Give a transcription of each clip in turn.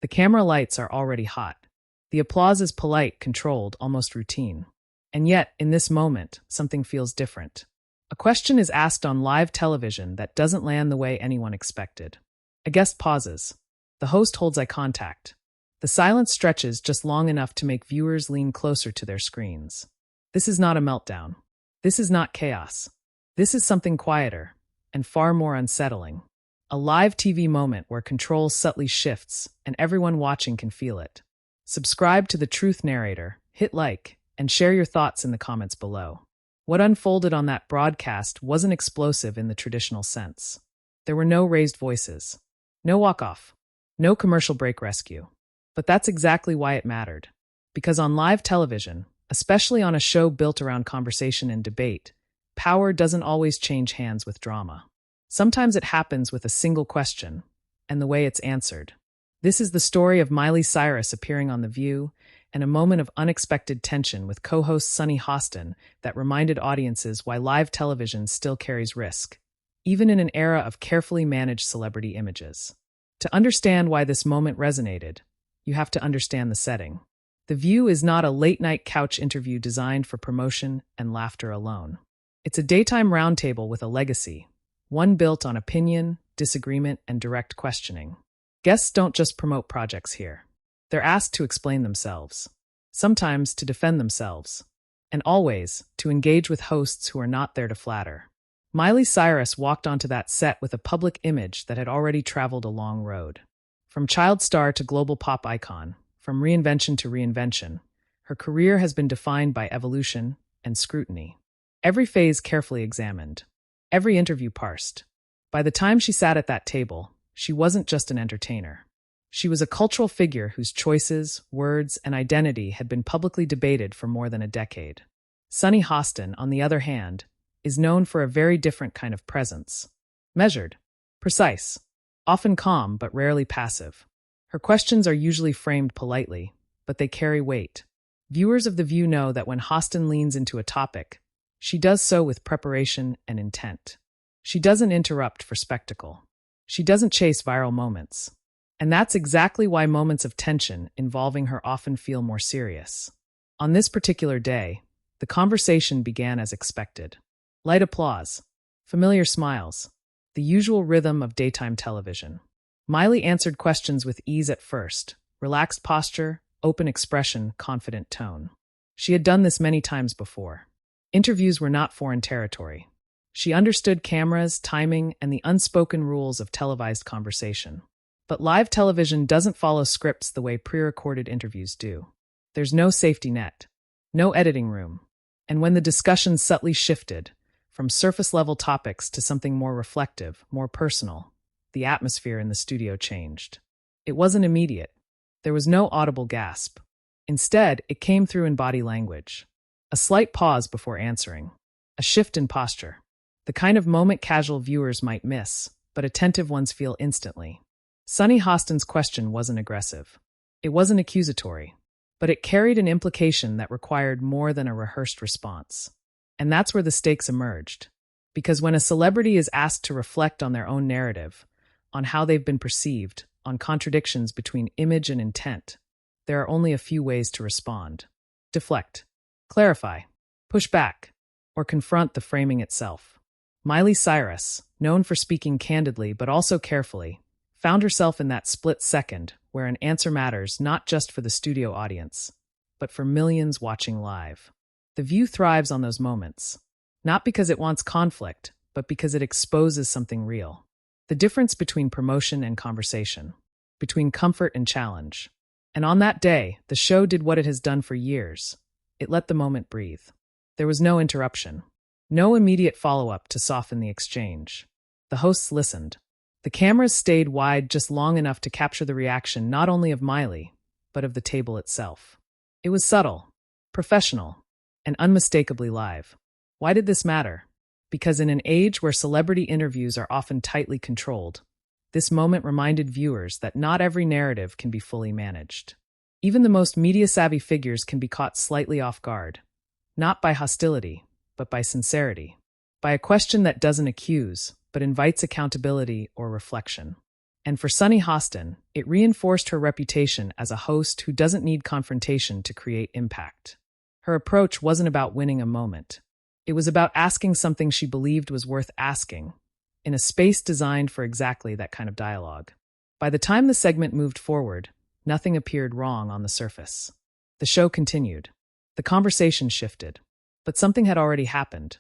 The camera lights are already hot. The applause is polite, controlled, almost routine. And yet, in this moment, something feels different. A question is asked on live television that doesn't land the way anyone expected. A guest pauses. The host holds eye contact. The silence stretches just long enough to make viewers lean closer to their screens. This is not a meltdown. This is not chaos. This is something quieter and far more unsettling. A live TV moment where control subtly shifts and everyone watching can feel it. Subscribe to the Truth Narrator, hit like, and share your thoughts in the comments below. What unfolded on that broadcast wasn't explosive in the traditional sense. There were no raised voices, no walk-off, no commercial break rescue. But that's exactly why it mattered. Because on live television, especially on a show built around conversation and debate, power doesn't always change hands with drama. Sometimes it happens with a single question, and the way it's answered. This is the story of Miley Cyrus appearing on The View, and a moment of unexpected tension with co-host Sunny Hostin that reminded audiences why live television still carries risk, even in an era of carefully managed celebrity images. To understand why this moment resonated, you have to understand the setting. The View is not a late-night couch interview designed for promotion and laughter alone. It's a daytime roundtable with a legacy, one built on opinion, disagreement, and direct questioning. Guests don't just promote projects here. They're asked to explain themselves, sometimes to defend themselves, and always to engage with hosts who are not there to flatter. Miley Cyrus walked onto that set with a public image that had already traveled a long road. From child star to global pop icon, from reinvention to reinvention, her career has been defined by evolution and scrutiny. Every phase carefully examined, every interview parsed. By the time she sat at that table, she wasn't just an entertainer. She was a cultural figure whose choices, words, and identity had been publicly debated for more than a decade. Sunny Hostin, on the other hand, is known for a very different kind of presence. Measured, precise, often calm but rarely passive. Her questions are usually framed politely, but they carry weight. Viewers of The View know that when Hostin leans into a topic, she does so with preparation and intent. She doesn't interrupt for spectacle. She doesn't chase viral moments. And that's exactly why moments of tension involving her often feel more serious. On this particular day, the conversation began as expected. Light applause, familiar smiles, the usual rhythm of daytime television. Miley answered questions with ease at first, relaxed posture, open expression, confident tone. She had done this many times before. Interviews were not foreign territory. She understood cameras, timing, and the unspoken rules of televised conversation. But live television doesn't follow scripts the way pre-recorded interviews do. There's no safety net, no editing room. And when the discussion subtly shifted, from surface-level topics to something more reflective, more personal, the atmosphere in the studio changed. It wasn't immediate. There was no audible gasp. Instead, it came through in body language. A slight pause before answering. A shift in posture. The kind of moment casual viewers might miss, but attentive ones feel instantly. Sunny Hostin's question wasn't aggressive. It wasn't accusatory, but it carried an implication that required more than a rehearsed response. And that's where the stakes emerged. Because when a celebrity is asked to reflect on their own narrative, on how they've been perceived, on contradictions between image and intent, there are only a few ways to respond. Deflect, clarify, push back, or confront the framing itself. Miley Cyrus, known for speaking candidly but also carefully, found herself in that split second where an answer matters not just for the studio audience, but for millions watching live. The View thrives on those moments, not because it wants conflict, but because it exposes something real. The difference between promotion and conversation, between comfort and challenge. And on that day, the show did what it has done for years. It let the moment breathe. There was no interruption, no immediate follow-up to soften the exchange. The hosts listened. The cameras stayed wide just long enough to capture the reaction not only of Miley, but of the table itself. It was subtle, professional, and unmistakably live. Why did this matter? Because in an age where celebrity interviews are often tightly controlled, this moment reminded viewers that not every narrative can be fully managed. Even the most media-savvy figures can be caught slightly off guard, not by hostility, but by sincerity, by a question that doesn't accuse, but invites accountability or reflection. And for Sunny Hostin, it reinforced her reputation as a host who doesn't need confrontation to create impact. Her approach wasn't about winning a moment. It was about asking something she believed was worth asking, in a space designed for exactly that kind of dialogue. By the time the segment moved forward, nothing appeared wrong on the surface. The show continued. The conversation shifted. But something had already happened.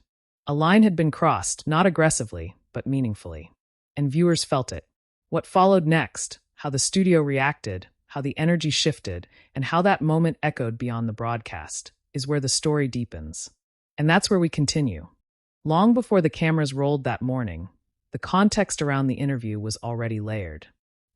A line had been crossed, not aggressively, but meaningfully. And viewers felt it. What followed next, how the studio reacted, how the energy shifted, and how that moment echoed beyond the broadcast, is where the story deepens. And that's where we continue. Long before the cameras rolled that morning, the context around the interview was already layered.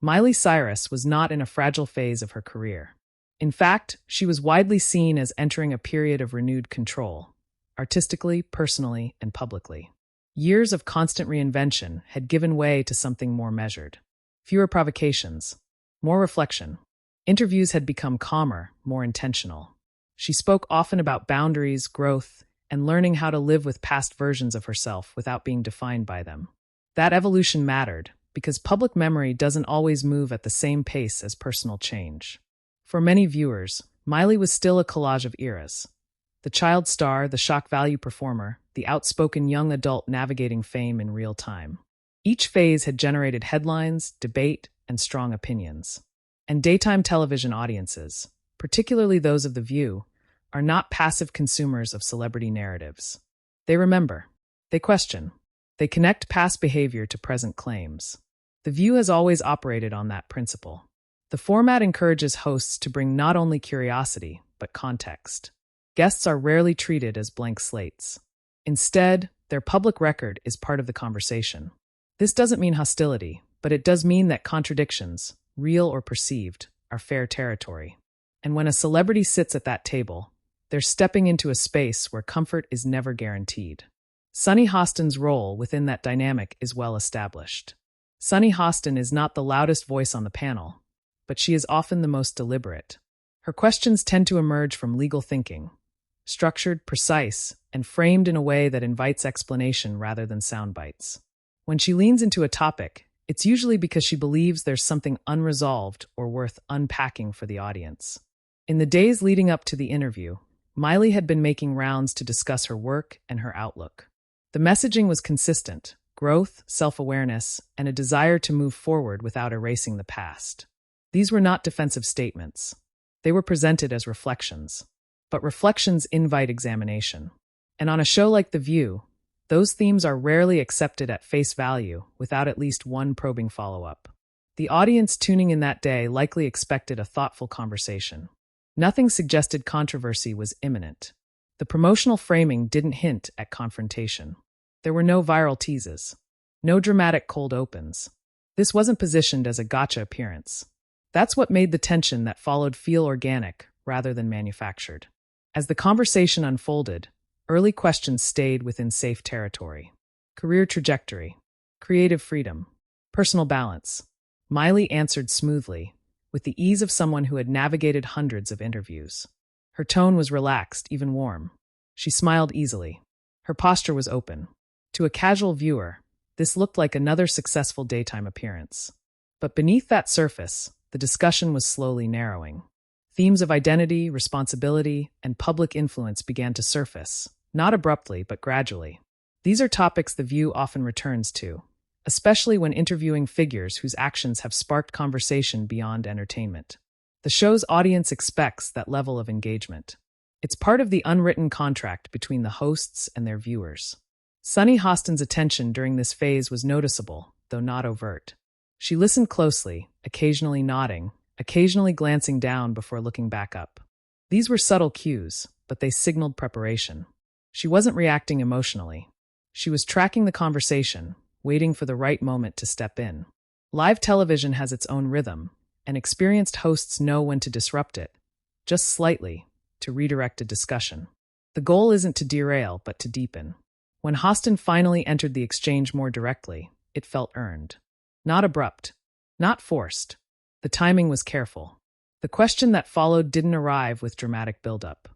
Miley Cyrus was not in a fragile phase of her career. In fact, she was widely seen as entering a period of renewed control, artistically, personally, and publicly. Years of constant reinvention had given way to something more measured. Fewer provocations, more reflection. Interviews had become calmer, more intentional. She spoke often about boundaries, growth, and learning how to live with past versions of herself without being defined by them. That evolution mattered, because public memory doesn't always move at the same pace as personal change. For many viewers, Miley was still a collage of eras. The child star, the shock value performer, the outspoken young adult navigating fame in real time. Each phase had generated headlines, debate, and strong opinions. And daytime television audiences, particularly those of The View, are not passive consumers of celebrity narratives. They remember. They question. They connect past behavior to present claims. The View has always operated on that principle. The format encourages hosts to bring not only curiosity, but context. Guests are rarely treated as blank slates. Instead, their public record is part of the conversation. This doesn't mean hostility, but it does mean that contradictions, real or perceived, are fair territory. And when a celebrity sits at that table, they're stepping into a space where comfort is never guaranteed. Sunny Hostin's role within that dynamic is well established. Sunny Hostin is not the loudest voice on the panel, but she is often the most deliberate. Her questions tend to emerge from legal thinking, structured, precise, and framed in a way that invites explanation rather than sound bites. When she leans into a topic, it's usually because she believes there's something unresolved or worth unpacking for the audience. In the days leading up to the interview, Miley had been making rounds to discuss her work and her outlook. The messaging was consistent: growth, self-awareness, and a desire to move forward without erasing the past. These were not defensive statements. They were presented as reflections. But reflections invite examination. And on a show like The View, those themes are rarely accepted at face value without at least one probing follow-up. The audience tuning in that day likely expected a thoughtful conversation. Nothing suggested controversy was imminent. The promotional framing didn't hint at confrontation. There were no viral teases. No dramatic cold opens. This wasn't positioned as a gotcha appearance. That's what made the tension that followed feel organic rather than manufactured. As the conversation unfolded, early questions stayed within safe territory. Career trajectory, creative freedom, personal balance. Miley answered smoothly, with the ease of someone who had navigated hundreds of interviews. Her tone was relaxed, even warm. She smiled easily. Her posture was open. To a casual viewer, this looked like another successful daytime appearance. But beneath that surface, the discussion was slowly narrowing. Themes of identity, responsibility, and public influence began to surface, not abruptly, but gradually. These are topics The View often returns to, especially when interviewing figures whose actions have sparked conversation beyond entertainment. The show's audience expects that level of engagement. It's part of the unwritten contract between the hosts and their viewers. Sunny Hostin's attention during this phase was noticeable, though not overt. She listened closely, occasionally nodding, occasionally glancing down before looking back up. These were subtle cues, but they signaled preparation. She wasn't reacting emotionally. She was tracking the conversation, waiting for the right moment to step in. Live television has its own rhythm, and experienced hosts know when to disrupt it, just slightly, to redirect a discussion. The goal isn't to derail, but to deepen. When Hostin finally entered the exchange more directly, it felt earned. Not abrupt. Not forced. The timing was careful. The question that followed didn't arrive with dramatic buildup.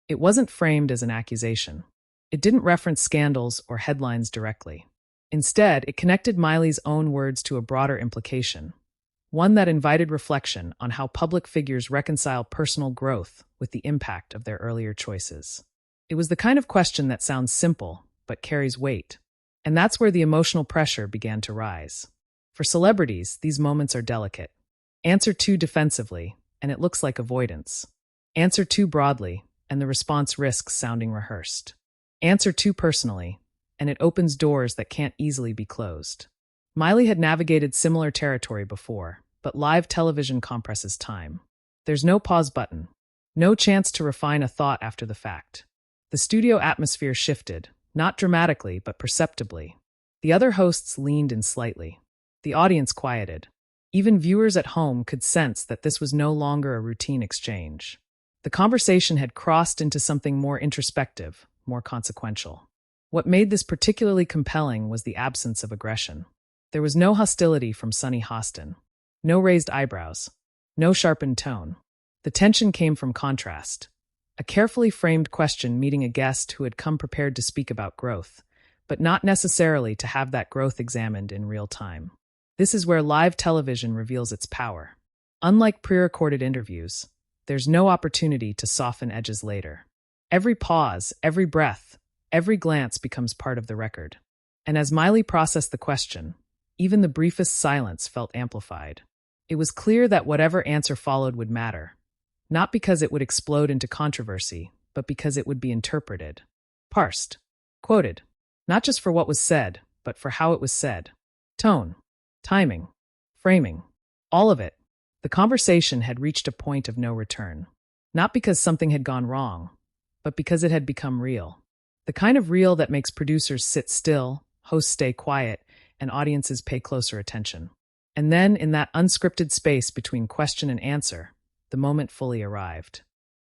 It wasn't framed as an accusation. It didn't reference scandals or headlines directly. Instead, it connected Miley's own words to a broader implication, one that invited reflection on how public figures reconcile personal growth with the impact of their earlier choices. It was the kind of question that sounds simple, but carries weight. And that's where the emotional pressure began to rise. For celebrities, these moments are delicate. Answer too defensively, and it looks like avoidance. Answer too broadly, and the response risks sounding rehearsed. Answer too personally, and it opens doors that can't easily be closed. Miley had navigated similar territory before, but live television compresses time. There's no pause button, no chance to refine a thought after the fact. The studio atmosphere shifted, not dramatically but perceptibly. The other hosts leaned in slightly. The audience quieted. Even viewers at home could sense that this was no longer a routine exchange. The conversation had crossed into something more introspective, more consequential. What made this particularly compelling was the absence of aggression. There was no hostility from Sunny Hostin, no raised eyebrows, no sharpened tone. The tension came from contrast. A carefully framed question meeting a guest who had come prepared to speak about growth, but not necessarily to have that growth examined in real time. This is where live television reveals its power. Unlike pre-recorded interviews, there's no opportunity to soften edges later. Every pause, every breath, every glance becomes part of the record. And as Miley processed the question, even the briefest silence felt amplified. It was clear that whatever answer followed would matter, not because it would explode into controversy, but because it would be interpreted, parsed, quoted, not just for what was said, but for how it was said. Tone, timing, framing, all of it. The conversation had reached a point of no return, not because something had gone wrong, but because it had become real. The kind of real that makes producers sit still, hosts stay quiet, and audiences pay closer attention. And then, in that unscripted space between question and answer, the moment fully arrived.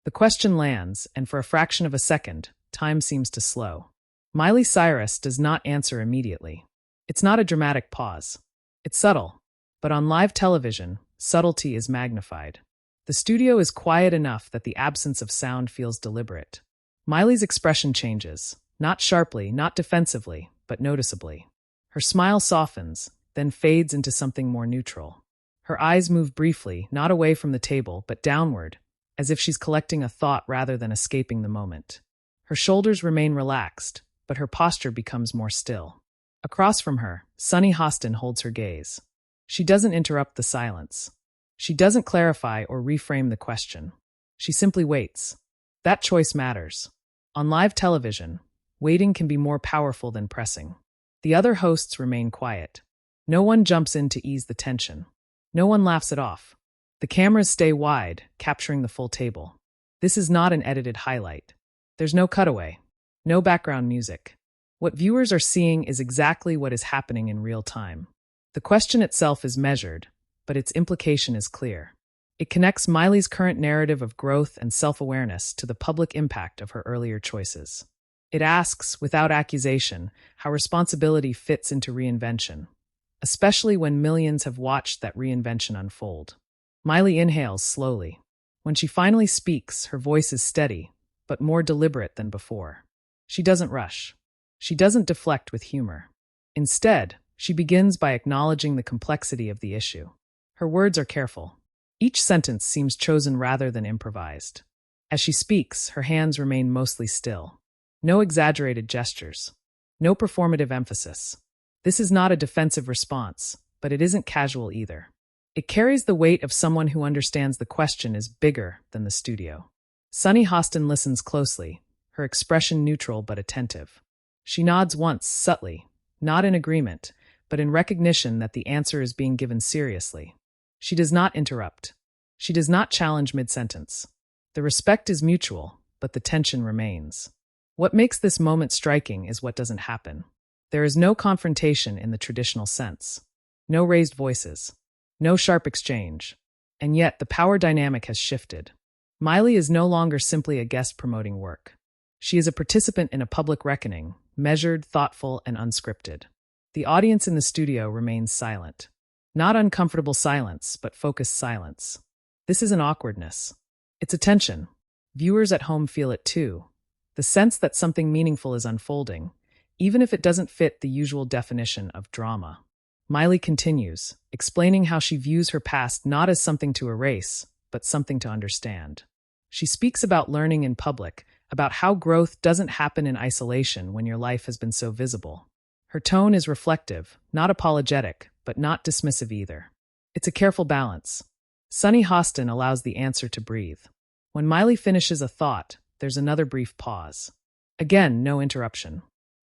The question lands, and for a fraction of a second, time seems to slow. Miley Cyrus does not answer immediately. It's not a dramatic pause. It's subtle. But on live television, subtlety is magnified. The studio is quiet enough that the absence of sound feels deliberate. Miley's expression changes, not sharply, not defensively, but noticeably. Her smile softens, then fades into something more neutral. Her eyes move briefly, not away from the table, but downward, as if she's collecting a thought rather than escaping the moment. Her shoulders remain relaxed, but her posture becomes more still. Across from her, Sunny Hostin holds her gaze. She doesn't interrupt the silence. She doesn't clarify or reframe the question. She simply waits. That choice matters. On live television, waiting can be more powerful than pressing. The other hosts remain quiet. No one jumps in to ease the tension. No one laughs it off. The cameras stay wide, capturing the full table. This is not an edited highlight. There's no cutaway, no background music. What viewers are seeing is exactly what is happening in real time. The question itself is measured, but its implication is clear. It connects Miley's current narrative of growth and self-awareness to the public impact of her earlier choices. It asks, without accusation, how responsibility fits into reinvention, especially when millions have watched that reinvention unfold. Miley inhales slowly. When she finally speaks, her voice is steady, but more deliberate than before. She doesn't rush. She doesn't deflect with humor. Instead, she begins by acknowledging the complexity of the issue. Her words are careful. Each sentence seems chosen rather than improvised. As she speaks, her hands remain mostly still. No exaggerated gestures. No performative emphasis. This is not a defensive response, but it isn't casual either. It carries the weight of someone who understands the question is bigger than the studio. Sunny Hostin listens closely, her expression neutral but attentive. She nods once, subtly, not in agreement, but in recognition that the answer is being given seriously. She does not interrupt. She does not challenge mid-sentence. The respect is mutual, but the tension remains. What makes this moment striking is what doesn't happen. There is no confrontation in the traditional sense. No raised voices. No sharp exchange. And yet, the power dynamic has shifted. Miley is no longer simply a guest promoting work. She is a participant in a public reckoning, measured, thoughtful, and unscripted. The audience in the studio remains silent. Not uncomfortable silence, but focused silence. This isn't awkwardness. It's a tension. Viewers at home feel it too. The sense that something meaningful is unfolding, even if it doesn't fit the usual definition of drama. Miley continues, explaining how she views her past not as something to erase, but something to understand. She speaks about learning in public, about how growth doesn't happen in isolation when your life has been so visible. Her tone is reflective, not apologetic, but not dismissive either. It's a careful balance. Sunny Hostin allows the answer to breathe. When Miley finishes a thought, there's another brief pause. Again, no interruption.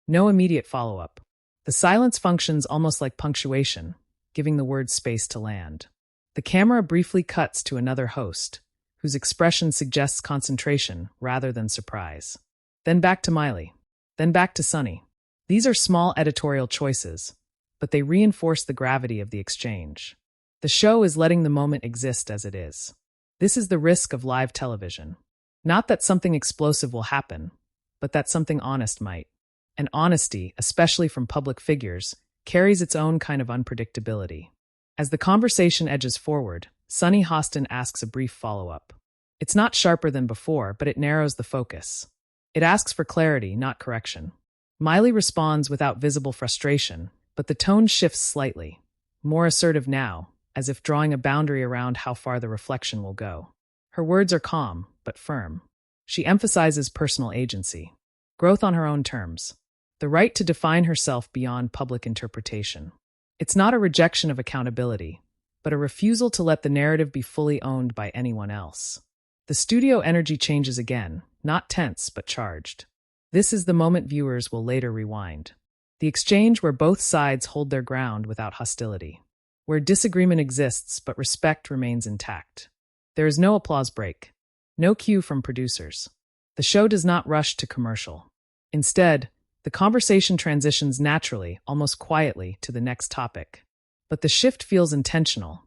No immediate follow-up. The silence functions almost like punctuation, giving the words space to land. The camera briefly cuts to another host, whose expression suggests concentration rather than surprise. Then back to Miley. Then back to Sunny. These are small editorial choices, but they reinforce the gravity of the exchange. The show is letting the moment exist as it is. This is the risk of live television. Not that something explosive will happen, but that something honest might. And honesty, especially from public figures, carries its own kind of unpredictability. As the conversation edges forward, Sunny Hostin asks a brief follow-up. It's not sharper than before, but it narrows the focus. It asks for clarity, not correction. Miley responds without visible frustration, but the tone shifts slightly, more assertive now, as if drawing a boundary around how far the reflection will go. Her words are calm, but firm. She emphasizes personal agency, growth on her own terms, the right to define herself beyond public interpretation. It's not a rejection of accountability, but a refusal to let the narrative be fully owned by anyone else. The studio energy changes again, not tense but charged. This is the moment viewers will later rewind. The exchange where both sides hold their ground without hostility, where disagreement exists but respect remains intact. There is no applause break, no cue from producers. The show does not rush to commercial. Instead, the conversation transitions naturally, almost quietly, to the next topic. But the shift feels intentional,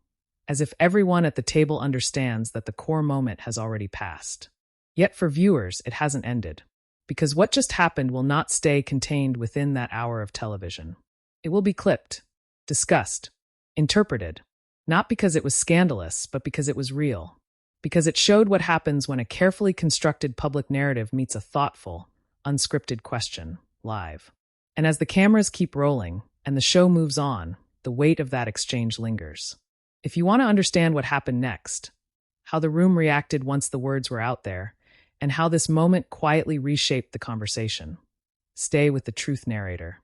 as if everyone at the table understands that the core moment has already passed. Yet for viewers, it hasn't ended, because what just happened will not stay contained within that hour of television. It will be clipped, discussed, interpreted, not because it was scandalous, but because it was real, because it showed what happens when a carefully constructed public narrative meets a thoughtful, unscripted question, live. And as the cameras keep rolling, and the show moves on, the weight of that exchange lingers. If you want to understand what happened next, how the room reacted once the words were out there, and how this moment quietly reshaped the conversation, stay with the truth narrator.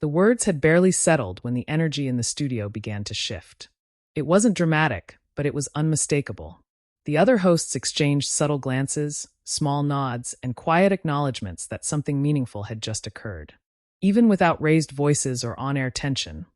The words had barely settled when the energy in the studio began to shift. It wasn't dramatic, but it was unmistakable. The other hosts exchanged subtle glances, small nods, and quiet acknowledgments that something meaningful had just occurred. Even without raised voices or on-air tension,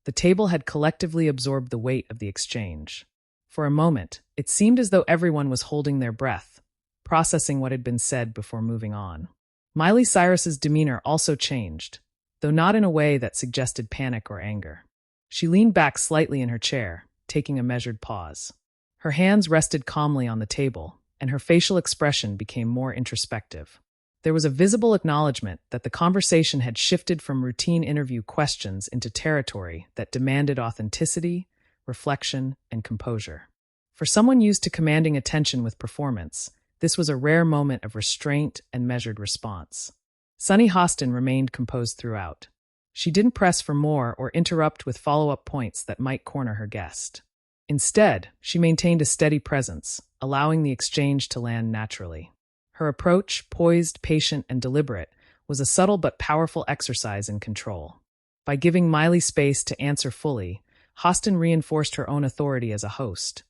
the table had collectively absorbed the weight of the exchange. For a moment, it seemed as though everyone was holding their breath, processing what had been said before moving on. Miley Cyrus's demeanor also changed, though not in a way that suggested panic or anger. She leaned back slightly in her chair, taking a measured pause. Her hands rested calmly on the table, and her facial expression became more introspective. There was a visible acknowledgement that the conversation had shifted from routine interview questions into territory that demanded authenticity, reflection, and composure. For someone used to commanding attention with performance, this was a rare moment of restraint and measured response. Sunny Hostin remained composed throughout. She didn't press for more or interrupt with follow-up points that might corner her guest. Instead, she maintained a steady presence, allowing the exchange to land naturally. Her approach, poised, patient, and deliberate, was a subtle but powerful exercise in control. By giving Miley space to answer fully, Hostin reinforced her own authority as a host,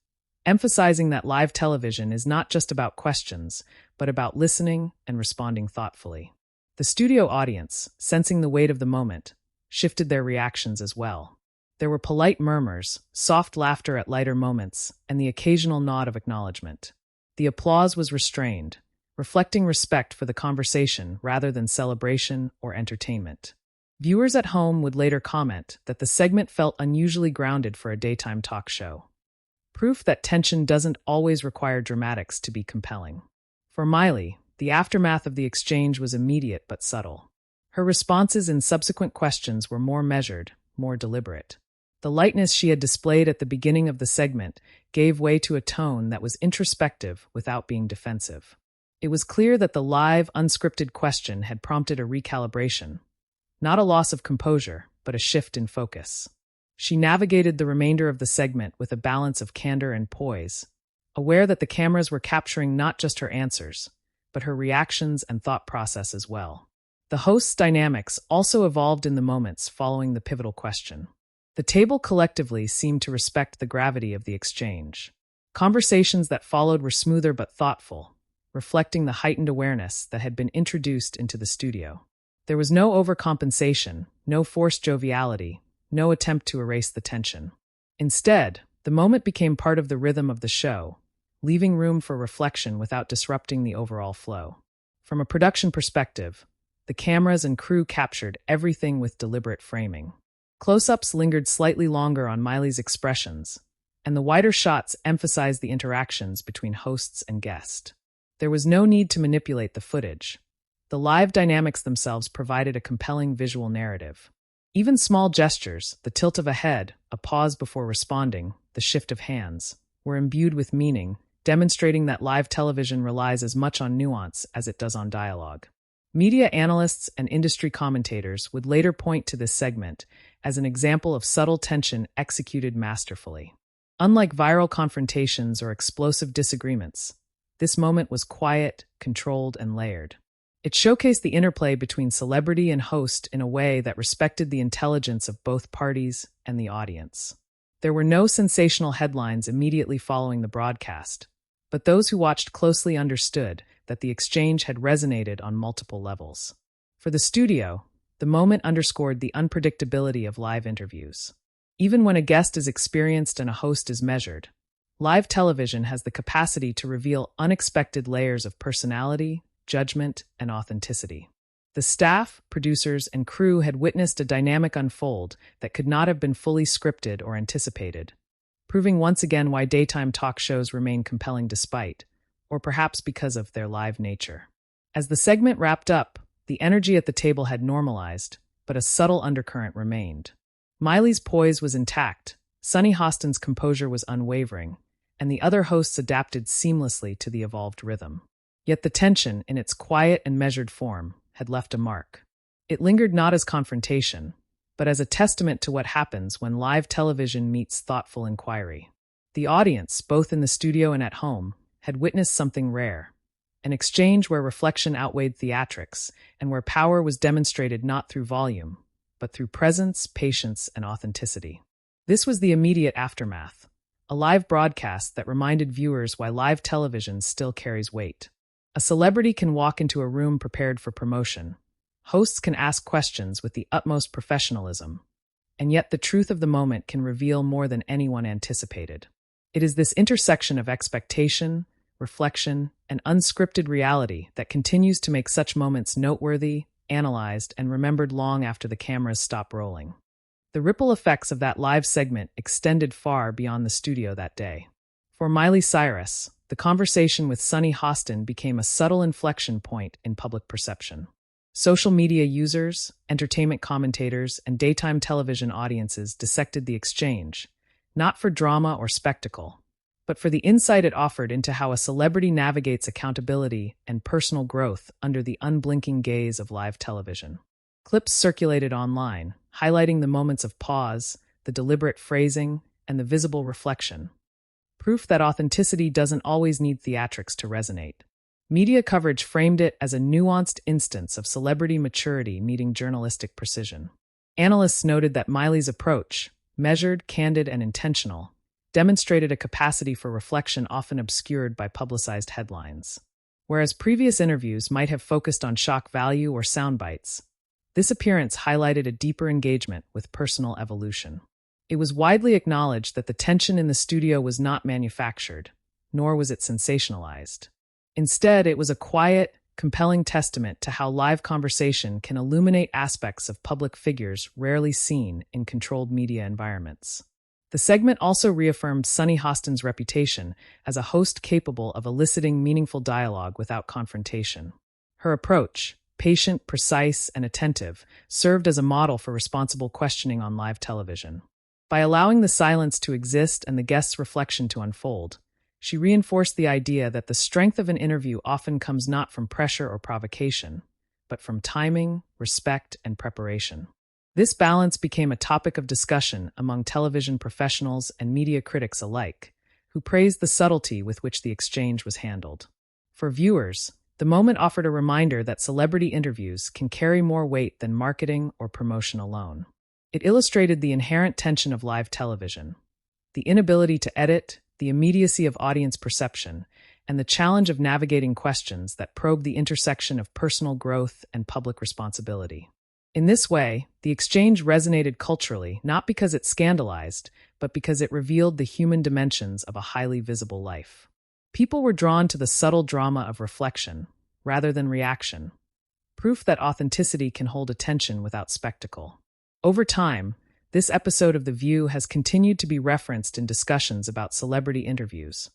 emphasizing that live television is not just about questions, but about listening and responding thoughtfully. The studio audience, sensing the weight of the moment, shifted their reactions as well. There were polite murmurs, soft laughter at lighter moments, and the occasional nod of acknowledgement. The applause was restrained, reflecting respect for the conversation rather than celebration or entertainment. Viewers at home would later comment that the segment felt unusually grounded for a daytime talk show. Proof that tension doesn't always require dramatics to be compelling. For Miley, the aftermath of the exchange was immediate but subtle. Her responses in subsequent questions were more measured, more deliberate. The lightness she had displayed at the beginning of the segment gave way to a tone that was introspective without being defensive. It was clear that the live, unscripted question had prompted a recalibration, not a loss of composure, but a shift in focus. She navigated the remainder of the segment with a balance of candor and poise, aware that the cameras were capturing not just her answers, but her reactions and thought process as well. The host's dynamics also evolved in the moments following the pivotal question. The table collectively seemed to respect the gravity of the exchange. Conversations that followed were smoother but thoughtful, reflecting the heightened awareness that had been introduced into the studio. There was no overcompensation, no forced joviality, no attempt to erase the tension. Instead, the moment became part of the rhythm of the show, leaving room for reflection without disrupting the overall flow. From a production perspective, the cameras and crew captured everything with deliberate framing. Close-ups lingered slightly longer on Miley's expressions, and the wider shots emphasized the interactions between hosts and guest. There was no need to manipulate the footage. The live dynamics themselves provided a compelling visual narrative. Even small gestures, the tilt of a head, a pause before responding, the shift of hands, were imbued with meaning, demonstrating that live television relies as much on nuance as it does on dialogue. Media analysts and industry commentators would later point to this segment as an example of subtle tension executed masterfully. Unlike viral confrontations or explosive disagreements, this moment was quiet, controlled, and layered. It showcased the interplay between celebrity and host in a way that respected the intelligence of both parties and the audience. There were no sensational headlines immediately following the broadcast, but those who watched closely understood that the exchange had resonated on multiple levels. For the studio, the moment underscored the unpredictability of live interviews. Even when a guest is experienced and a host is measured, live television has the capacity to reveal unexpected layers of personality, judgment, and authenticity. The staff, producers, and crew had witnessed a dynamic unfold that could not have been fully scripted or anticipated, proving once again why daytime talk shows remain compelling despite, or perhaps because of their live nature. As the segment wrapped up, the energy at the table had normalized, but a subtle undercurrent remained. Miley's poise was intact, Sunny Hostin's composure was unwavering, and the other hosts adapted seamlessly to the evolved rhythm. Yet the tension, in its quiet and measured form, had left a mark. It lingered not as confrontation, but as a testament to what happens when live television meets thoughtful inquiry. The audience, both in the studio and at home, had witnessed something rare, an exchange where reflection outweighed theatrics and where power was demonstrated not through volume, but through presence, patience, and authenticity. This was the immediate aftermath, a live broadcast that reminded viewers why live television still carries weight. A celebrity can walk into a room prepared for promotion. Hosts can ask questions with the utmost professionalism, and yet the truth of the moment can reveal more than anyone anticipated. It is this intersection of expectation, reflection, and unscripted reality that continues to make such moments noteworthy, analyzed, and remembered long after the cameras stop rolling. The ripple effects of that live segment extended far beyond the studio that day. For Miley Cyrus, the conversation with Sunny Hostin became a subtle inflection point in public perception. Social media users, entertainment commentators, and daytime television audiences dissected the exchange, not for drama or spectacle, but for the insight it offered into how a celebrity navigates accountability and personal growth under the unblinking gaze of live television. Clips circulated online, highlighting the moments of pause, the deliberate phrasing, and the visible reflection. Proof that authenticity doesn't always need theatrics to resonate. Media coverage framed it as a nuanced instance of celebrity maturity meeting journalistic precision. Analysts noted that Miley's approach, measured, candid, and intentional, demonstrated a capacity for reflection often obscured by publicized headlines. Whereas previous interviews might have focused on shock value or sound bites, this appearance highlighted a deeper engagement with personal evolution. It was widely acknowledged that the tension in the studio was not manufactured, nor was it sensationalized. Instead, it was a quiet, compelling testament to how live conversation can illuminate aspects of public figures rarely seen in controlled media environments. The segment also reaffirmed Sunny Hostin's reputation as a host capable of eliciting meaningful dialogue without confrontation. Her approach, patient, precise, and attentive, served as a model for responsible questioning on live television. By allowing the silence to exist and the guest's reflection to unfold, she reinforced the idea that the strength of an interview often comes not from pressure or provocation, but from timing, respect, and preparation. This balance became a topic of discussion among television professionals and media critics alike, who praised the subtlety with which the exchange was handled. For viewers, the moment offered a reminder that celebrity interviews can carry more weight than marketing or promotion alone. It illustrated the inherent tension of live television, the inability to edit, the immediacy of audience perception, and the challenge of navigating questions that probe the intersection of personal growth and public responsibility. In this way, the exchange resonated culturally not because it scandalized, but because it revealed the human dimensions of a highly visible life. People were drawn to the subtle drama of reflection, rather than reaction, proof that authenticity can hold attention without spectacle. Over time, this episode of The View has continued to be referenced in discussions about celebrity interviews,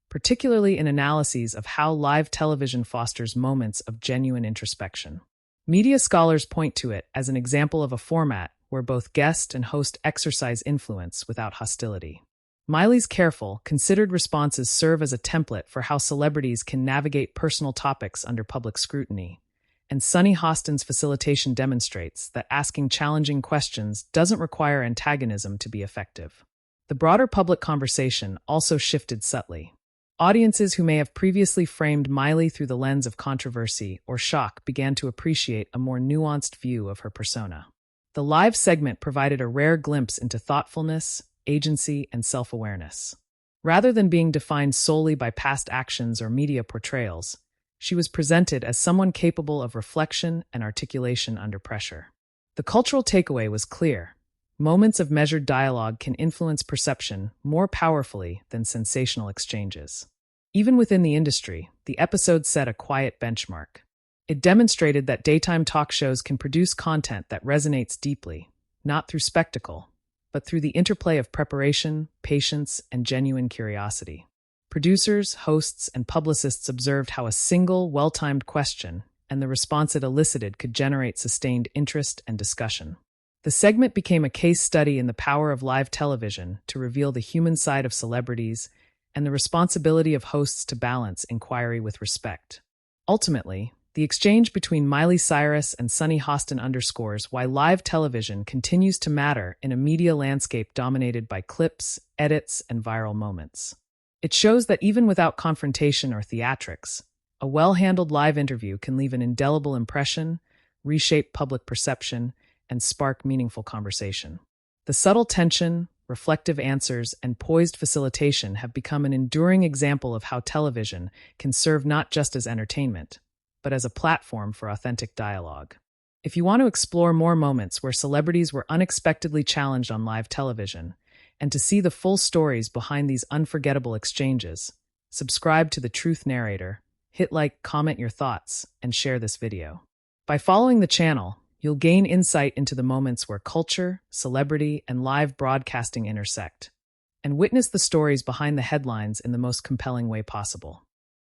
particularly in analyses of how live television fosters moments of genuine introspection. Media scholars point to it as an example of a format where both guest and host exercise influence without hostility. Miley's careful, considered responses serve as a template for how celebrities can navigate personal topics under public scrutiny, and Sunny Hostin's facilitation demonstrates that asking challenging questions doesn't require antagonism to be effective. The broader public conversation also shifted subtly. Audiences who may have previously framed Miley through the lens of controversy or shock began to appreciate a more nuanced view of her persona. The live segment provided a rare glimpse into thoughtfulness, agency, and self-awareness. Rather than being defined solely by past actions or media portrayals, she was presented as someone capable of reflection and articulation under pressure. The cultural takeaway was clear. Moments of measured dialogue can influence perception more powerfully than sensational exchanges. Even within the industry, the episode set a quiet benchmark. It demonstrated that daytime talk shows can produce content that resonates deeply, not through spectacle, but through the interplay of preparation, patience, and genuine curiosity. Producers, hosts, and publicists observed how a single, well-timed question and the response it elicited could generate sustained interest and discussion. The segment became a case study in the power of live television to reveal the human side of celebrities and the responsibility of hosts to balance inquiry with respect. Ultimately, the exchange between Miley Cyrus and Sunny Hostin underscores why live television continues to matter in a media landscape dominated by clips, edits, and viral moments. It shows that even without confrontation or theatrics, a well-handled live interview can leave an indelible impression, reshape public perception, and spark meaningful conversation. The subtle tension, reflective answers, and poised facilitation have become an enduring example of how television can serve not just as entertainment, but as a platform for authentic dialogue. If you want to explore more moments where celebrities were unexpectedly challenged on live television, and to see the full stories behind these unforgettable exchanges, subscribe to The Truth Narrator, hit like, comment your thoughts, and share this video. By following the channel, you'll gain insight into the moments where culture, celebrity, and live broadcasting intersect, and witness the stories behind the headlines in the most compelling way possible.